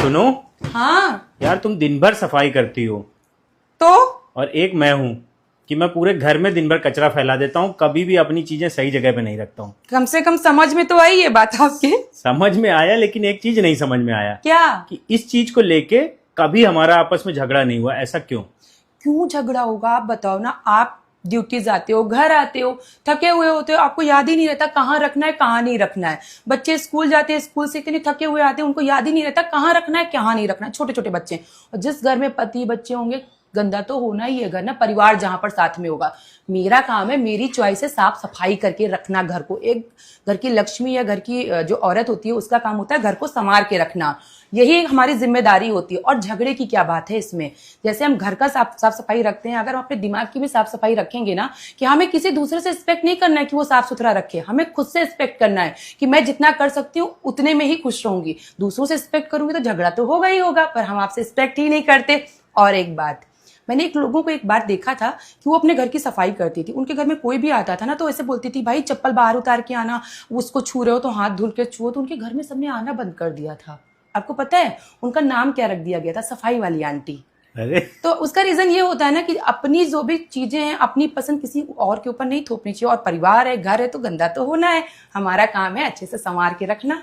सुनो हाँ यार, तुम दिन भर सफाई करती हो तो और एक मैं हूँ कि मैं पूरे घर में दिन भर कचरा फैला देता हूँ, कभी भी अपनी चीजें सही जगह पे नहीं रखता हूँ। कम से कम समझ में तो आई ये बात आपके। समझ में आया, लेकिन एक चीज नहीं समझ में आया क्या? कि इस चीज को लेके कभी हमारा आपस में झगड़ा नहीं हुआ, ऐसा क्यों? क्यों झगड़ा होगा आप बताओ ना। आप ड्यूटी जाते हो, घर आते हो, थके हुए होते हो, आपको याद ही नहीं रहता कहाँ रखना है कहाँ नहीं रखना है। बच्चे स्कूल जाते हैं, स्कूल से इतने थके हुए आते हैं, उनको याद ही नहीं रहता कहाँ रखना है कहाँ नहीं रखना है। छोटे छोटे बच्चे, और जिस घर में पति बच्चे होंगे गंदा तो होना ही है घर ना, परिवार जहां पर साथ में होगा। मेरा काम है, मेरी चॉइस है साफ सफाई करके रखना घर को। एक घर की लक्ष्मी या घर की जो औरत होती है उसका काम होता है घर को संवार के रखना, यही हमारी जिम्मेदारी होती है। और झगड़े की क्या बात है इसमें? जैसे हम घर का साफ सफाई रखते हैं, अगर हम अपने दिमाग की भी साफ सफाई रखेंगे ना, कि हमें किसी दूसरे से एक्सपेक्ट नहीं करना है कि वो साफ सुथरा रखे, हमें खुद से एक्सपेक्ट करना है कि मैं जितना कर सकती हूँ उतने में ही खुश रहूंगी। दूसरों से एक्सपेक्ट करूंगी तो झगड़ा तो होगा ही होगा, पर हम आपसे एक्सपेक्ट ही नहीं करते। और एक बात, मैंने एक लोगों को एक बार देखा था कि वो अपने घर की सफाई करती थी। उनके घर में कोई भी आता था ना तो ऐसे बोलती थी, भाई चप्पल बाहर उतार के आना, उसको छू रहे हो तो हाथ धुल के छुओ। तो उनके घर में सबने आना बंद कर दिया था। आपको पता है उनका नाम क्या रख दिया गया था? सफाई वाली आंटी। अरे तो उसका रीजन ये होता है ना कि अपनी जो भी चीजें हैं अपनी पसंद किसी और के ऊपर नहीं थोपनी चाहिए। और परिवार है, घर है, तो गंदा तो होना है। हमारा काम है अच्छे से संवार के रखना।